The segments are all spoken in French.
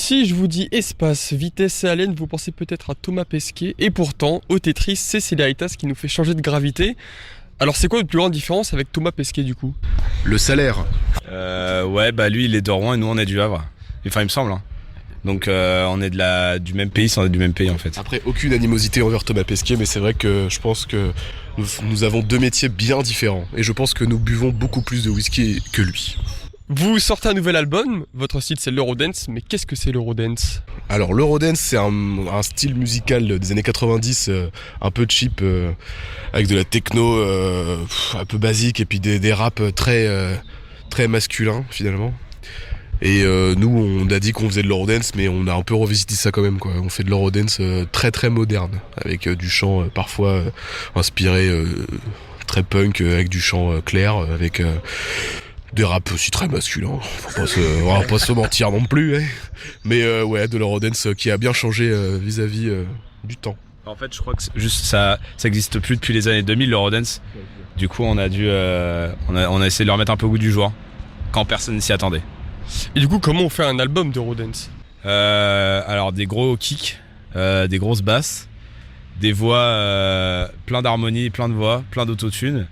Si je vous dis espace, vitesse et haleine, vous pensez peut-être à Thomas Pesquet. Et pourtant, au Tetris, c'est Céléritas qui nous fait changer de gravité. Alors c'est quoi la plus grande différence avec Thomas Pesquet du coup? Le salaire. Ouais, bah lui il est de Rouen et nous on est du Havre. Enfin il me semble. Hein. Donc on est du même pays sans être du même pays en fait. Après, aucune animosité envers Thomas Pesquet, mais c'est vrai que je pense que nous avons deux métiers bien différents. Et je pense que nous buvons beaucoup plus de whisky que lui. Vous sortez un nouvel album, votre style c'est l'Eurodance, mais qu'est-ce que c'est l'Eurodance? Alors l'Eurodance, c'est un style musical des années 90, un peu cheap, avec de la techno un peu basique, et puis des raps très masculins finalement. Et nous, on a dit qu'on faisait de l'Eurodance, mais on a un peu revisité ça quand même, quoi. On fait de l'Eurodance très très moderne, avec du chant parfois inspiré très punk, avec du chant clair, avec des raps aussi très masculins. On va pas se mentir non plus, hein. Mais ouais, de l'Eurodance qui a bien changé vis-à-vis du temps. En fait, je crois que juste ça existe plus depuis les années 2000 l'Eurodance. Du coup, on a dû on a essayé de leur mettre un peu au goût du jour quand personne s'y attendait. Et du coup, comment on fait un album d'Eurodance? Alors des gros kicks, des grosses basses, des voix, plein d'harmonies, plein de voix, plein d'autotune,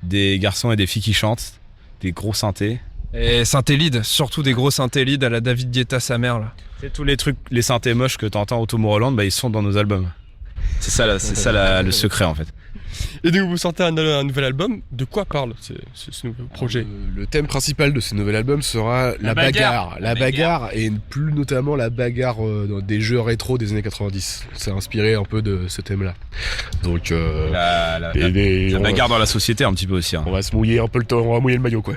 des garçons et des filles qui chantent, des gros synthés. Et synthé lead, surtout des gros synthé lead à la David Guetta sa mère là. C'est tous les trucs, les synthés moches que t'entends au Tomorrowland, bah ils sont dans nos albums. C'est ça le secret en fait. Et donc vous sortez un nouvel album, de quoi parle ce nouveau projet? Le thème principal de ce nouvel album sera la bagarre. La bagarre et plus notamment la bagarre des jeux rétro des années 90. C'est inspiré un peu de ce thème-là. Donc la bagarre dans la société un petit peu aussi. Hein. On va se mouiller un peu on va mouiller le maillot quoi.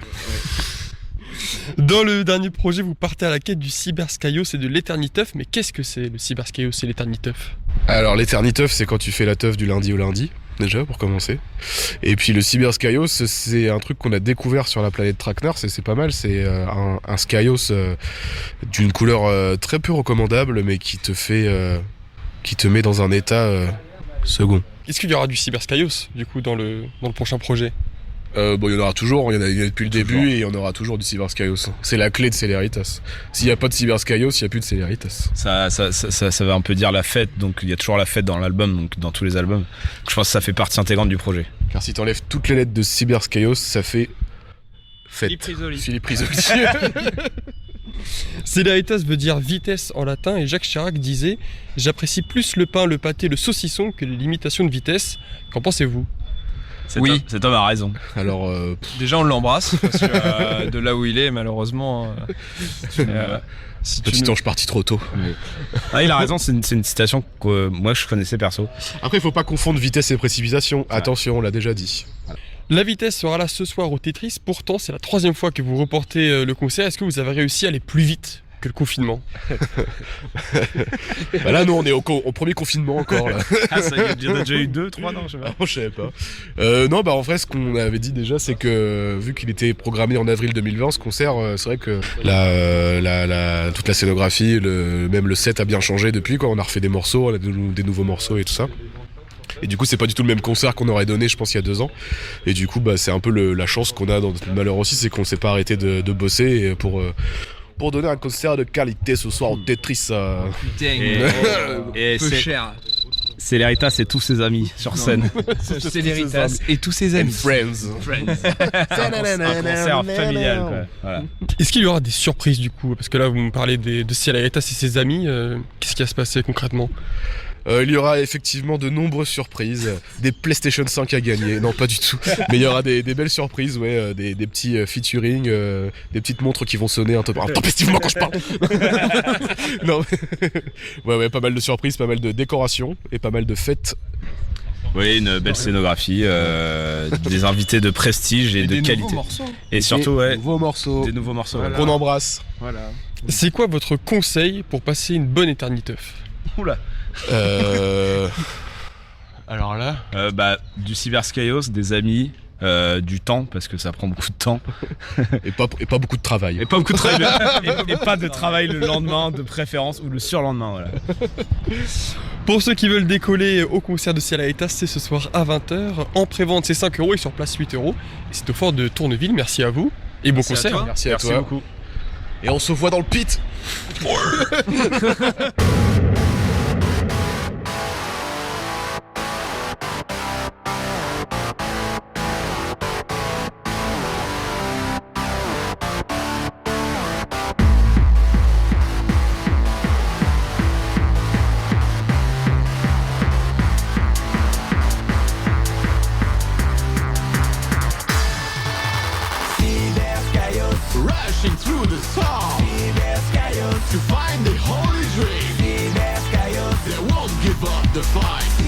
Dans le dernier projet, vous partez à la quête du cyberskyos et de l'éterniteuf, mais qu'est-ce que c'est le cyberskyos et l'éterniteuf? Alors l'éterniteuf, c'est quand tu fais la teuf du lundi au lundi, déjà pour commencer. Et puis le cyberskyos, c'est un truc qu'on a découvert sur la planète Traquenard, c'est pas mal, c'est un skyos d'une couleur très peu recommandable, mais qui te met dans un état second. Est-ce qu'il y aura du cyberskyos du coup dans le prochain projet? Bon, il y en aura toujours, il y en a depuis le début et il y en aura toujours du cyberskyos. C'est la clé de Céléritas. S'il n'y a pas de cyberskyos, il n'y a plus de Céléritas. Ça va un peu dire la fête, donc il y a toujours la fête dans l'album, donc dans tous les albums. Je pense que ça fait partie intégrante du projet. Car si t'enlèves toutes les lettres de cyberskyos, ça fait fête. Philippe Risoli. Céléritas veut dire vitesse en latin et Jacques Chirac disait « J'apprécie plus le pain, le pâté, le saucisson que les limitations de vitesse ». Qu'en pensez-vous? Cet homme a raison. Alors, déjà on l'embrasse parce que de là où il est malheureusement. Petit ange parti trop tôt. Ah, il a raison, c'est une citation que moi je connaissais perso. Après, il faut pas confondre vitesse et précipitation. Attention, on l'a déjà dit. La vitesse sera là ce soir au Tetris, pourtant c'est la 3e fois que vous reportez le concert. Est-ce que vous avez réussi à aller plus vite que le confinement? Bah là, nous on est au premier confinement encore là. Ah, ça y est, il y en a déjà eu 2, 3, non, je sais pas. Je savais pas. Non, bah en vrai, ce qu'on avait dit déjà, c'est que vu qu'il était programmé en avril 2020, ce concert, c'est vrai que toute la scénographie, même le set a bien changé depuis, quoi. On a refait des morceaux, on a des nouveaux morceaux et tout ça. Et du coup, c'est pas du tout le même concert qu'on aurait donné, je pense, il y a 2 ans. Et du coup, bah, c'est un peu la chance qu'on a dans notre malheur aussi, c'est qu'on s'est pas arrêté de bosser pour donner un concert de qualité ce soir au Tetris. Putain, et peu cher. Céléritas et tous ses amis sur scène. Céléritas et tous ses amis. Friends. Un concert familial, quoi. Voilà. Est-ce qu'il y aura des surprises du coup? Parce que là vous me parlez de Céléritas et ses amis, qu'est-ce qui va se passer concrètement? Il y aura effectivement de nombreuses surprises, des PlayStation 5 à gagner, non pas du tout, mais il y aura des belles surprises, ouais, des petits featuring, des petites montres qui vont sonner un peu intempestivement quand je parle. Non, ouais, pas mal de surprises, pas mal de décorations et pas mal de fêtes. Oui, une belle scénographie, des invités de prestige et de qualité. Et surtout, des nouveaux morceaux. Des nouveaux morceaux. Voilà. Qu'on embrasse. Voilà. C'est quoi votre conseil pour passer une bonne éterniteuf? Oula. Alors là, du cyberskyos, des amis, du temps parce que ça prend beaucoup de temps et pas beaucoup de travail. Et pas beaucoup de travail et pas de travail le lendemain de préférence ou le surlendemain, voilà. Pour ceux qui veulent décoller au concert de Céléritas, c'est ce soir à 20h. En prévente, c'est 5€ et sur place 8€. Et c'est au fort de Tourneville. Merci à vous et bon concert. Merci à toi. Beaucoup. Et on se voit dans le pit. Rushing through the storm, to find the holy dream. They won't give up the fight.